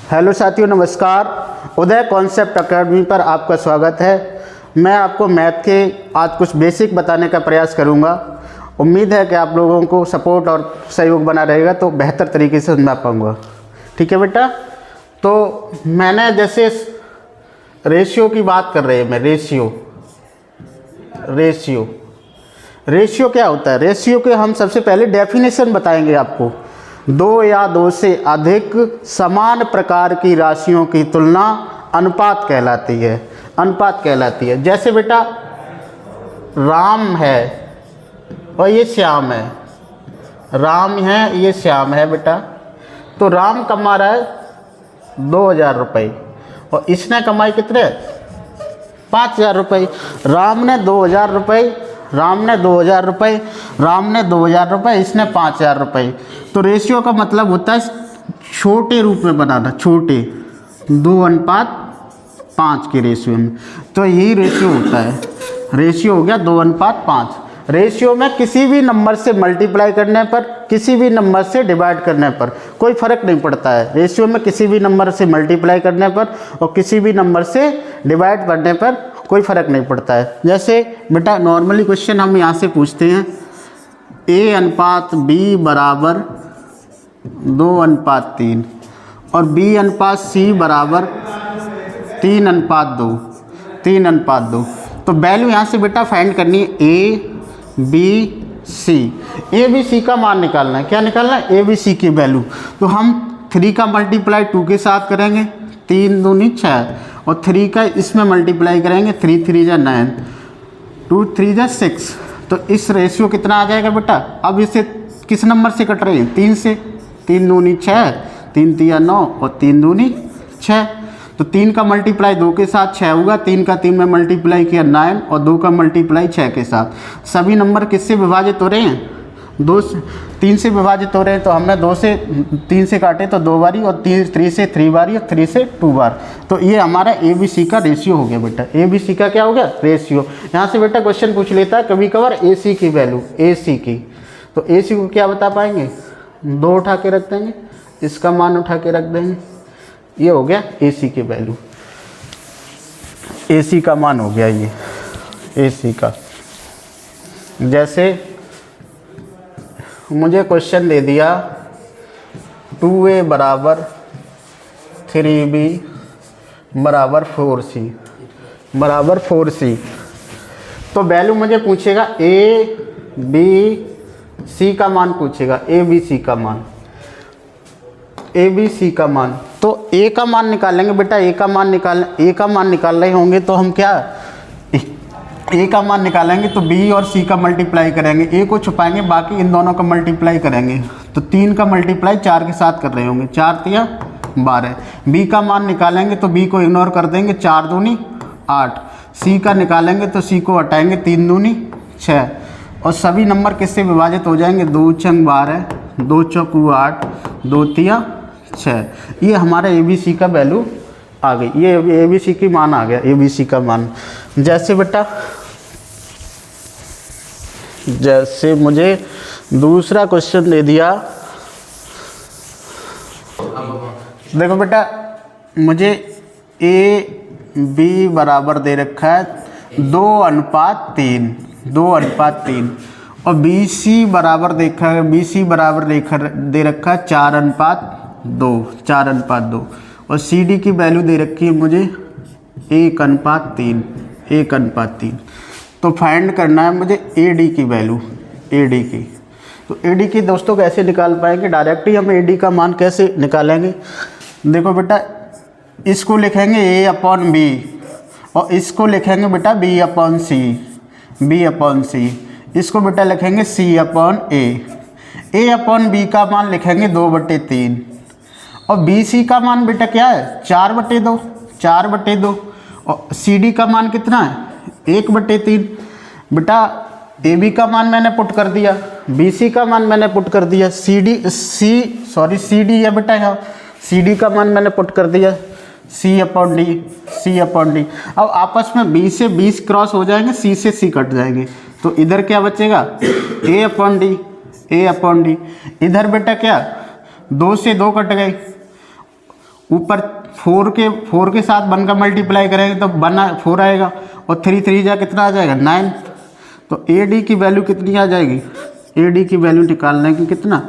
Hello साथियों, नमस्कार। उदय concept academy पर आपका स्वागत है। मैं आपको मैथ के आज कुछ बेसिक बताने का प्रयास करूंगा। उम्मीद है कि आप लोगों को सपोर्ट और सहयोग बना रहेगा तो बेहतर तरीके से समझा पाऊंगा। ठीक है बेटा। तो मैंने जैसे रेशियो की बात कर रहे हैं, मैं रेशियो क्या होता है। रेशियो के हम सबसे पहले डेफिनेशन बताएंगे आपको। दो या दो से अधिक समान प्रकार की राशियों की तुलना अनुपात कहलाती है। जैसे बेटा राम है और ये श्याम है, राम है ये श्याम है बेटा। तो राम कमा रहा है 2000 रुपये और इसने कमाई कितने 5000 रुपये। राम ने 2000 रुपये, इसने 5000 रुपये। तो रेशियो का मतलब होता है छोटे रूप में बनाना, छोटे 2:5 के रेशियो में। तो यही रेशियो होता है। रेशियो हो गया 2:5। रेशियो में किसी भी नंबर से मल्टीप्लाई करने पर, किसी भी नंबर से डिवाइड करने पर कोई फ़र्क नहीं पड़ता है। रेशियो में किसी भी नंबर से मल्टीप्लाई करने पर और किसी भी नंबर से डिवाइड करने पर कोई फ़र्क नहीं पड़ता है। जैसे बेटा नॉर्मली क्वेश्चन हम यहाँ से पूछते हैं, A/B बराबर 2:3 और B/C बराबर 3:2। तो वैल्यू यहाँ से बेटा फाइंड करनी है A B C का मान निकालना है। क्या निकालना है? A B C की वैल्यू। तो हम 3 का मल्टीप्लाई 2 के साथ करेंगे, 3 दूनी 6 और 3 का इसमें मल्टीप्लाई करेंगे, 3 3 जा 9, 2 3 जा 6। तो इस रेशियो कितना आ जाएगा बेटा? अब इसे किस नंबर से कट रहे हैं? 3 से। 3 दूनी 6, 3 3 9 और 3 दूनी 6। तो 3 का मल्टीप्लाई 2 के साथ 6 होगा, 3 का 3 में मल्टीप्लाई किया 9 और 2 का मल्टीप्लाई 6 के साथ। सभी नंबर किससे विभाजित हो रहे हैं? 3 से विभाजित हो रहे हैं। तो हमने 2 से 3 से काटे तो 2 बारी और 3 से 3 बारी और 3 से 2 बार। तो ये हमारा ABC का रेशियो हो गया बेटा। ABC का क्या हो गया? रेशियो। यहाँ से बेटा क्वेश्चन पूछ लेता है कभी कभार AC की वैल्यू, AC की। तो AC को क्या बता पाएंगे? 2 उठा के रख देंगे, इसका मान उठा के रख देंगे। ये हो गया AC की वैल्यू, AC का मान हो गया ये AC का। जैसे मुझे क्वेश्चन दे दिया 2A बराबर 3B बराबर 4C तो वैल्यू मुझे पूछेगा ABC का मान पूछेगा, ABC का मान। तो A का मान निकालेंगे बेटा। A का मान निकाल रहे होंगे तो हम क्या A का मान निकालेंगे तो B और C का मल्टीप्लाई करेंगे, A को छुपाएंगे, बाकी इन दोनों का मल्टीप्लाई करेंगे। तो 3 का मल्टीप्लाई 4 के साथ कर रहे होंगे, 4 3 12। B का मान निकालेंगे तो B को इग्नोर कर देंगे, 4 दूनी 8। C का निकालेंगे तो C को हटाएंगे, 3 दूनी 6। और सभी नंबर किससे विभाजित हो जाएंगे? 2 छंग 12, 2 चौकू 8, 2 3 6। ये हमारा ABC का वैल्यू आ गई। ये ABC की मान आ गया, ABC का मान। जैसे मुझे दूसरा क्वेश्चन दे दिया, देखो बेटा मुझे AB बराबर दे रखा है 2:3 और BC बराबर दे रखा है 4:2 और CD की वैल्यू दे रखी है मुझे 1:3। तो फाइंड करना है मुझे AD की वैल्यू, AD की। तो AD की दोस्तों कैसे निकाल पाएंगे? डायरेक्ट ही हम AD का मान कैसे निकालेंगे? देखो बेटा इसको लिखेंगे A/B और इसको लिखेंगे बेटा B/C। इसको बेटा लिखेंगे C/A। A/B का मान लिखेंगे 2/3 और BC का मान बेटा क्या है? 4/2। और CD का मान कितना है? 1/3। बेटा AB का मान मैंने पुट कर दिया, BC का मान मैंने पुट कर दिया, CD है बेटा, यहाँ CD का मान मैंने पुट कर दिया, C/D। अब आपस में B से 20 क्रॉस हो जाएंगे, C से C कट जाएंगे। तो इधर क्या बचेगा? A/D। इधर बेटा क्या 2 से 2 कट गए ऊपर 4 के साथ 1 का मल्टीप्लाई करेंगे तो 4 आएगा, और 3 3 जा कितना आ जाएगा 9। तो ए डी की वैल्यू कितनी आ जाएगी, ए डी की वैल्यू निकालना है कि कितना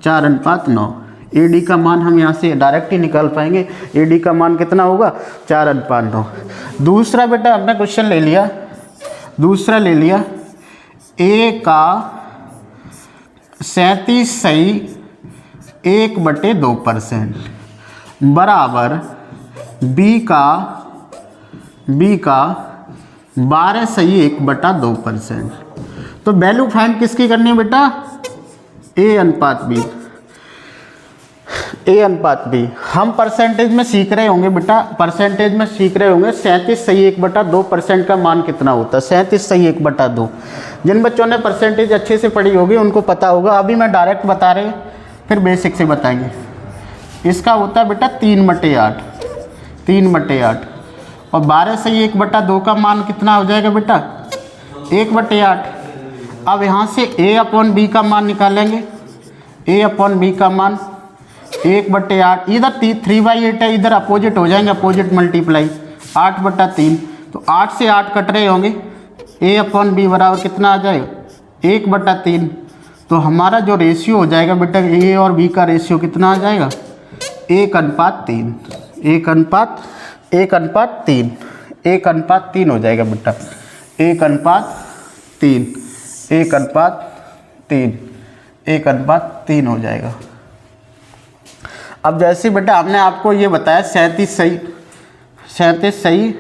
4:9। ए डी का मान हम यहाँ से डायरेक्ट ही निकाल पाएंगे, ए डी का मान कितना होगा 4:9। दूसरा बेटा हमने क्वेश्चन ले लिया, दूसरा ले लिया ए का 37 सही 1/2% बराबर बी का 12 सही 1/2%। तो वैल्यू फाइंड किसकी करनी है बेटा, ए अनुपात बी, ए अनुपात बी। हम परसेंटेज में सीख रहे होंगे बेटा, परसेंटेज में सीख रहे होंगे 37 सही 1/2% का मान कितना होता है, 37 सही 1/2। जिन बच्चों ने परसेंटेज अच्छे से पढ़ी होगी उनको पता होगा, अभी मैं डायरेक्ट बता रहे फिर बेसिक से बताएंगे। इसका होता है बेटा 3/8, 3/8, और 12 सही 1/2 का मान कितना हो जाएगा बेटा 1/8। अब यहाँ से a/b का मान निकालेंगे, a/b का मान 1/8, इधर 3/8 है, इधर अपोजिट हो जाएंगे, अपोजिट मल्टीप्लाई 8/3। तो 8 से 8 कट रहे होंगे, a/b बराबर कितना आ जाएगा 1/3। तो हमारा जो रेशियो हो जाएगा बेटा ए और बी का रेशियो कितना आ जाएगा 1:3, 1:3, 1:3 हो जाएगा बेटा, 1:3, 1:3, 1:3 हो जाएगा। अब जैसे बेटा हमने आपको ये बताया 37 सही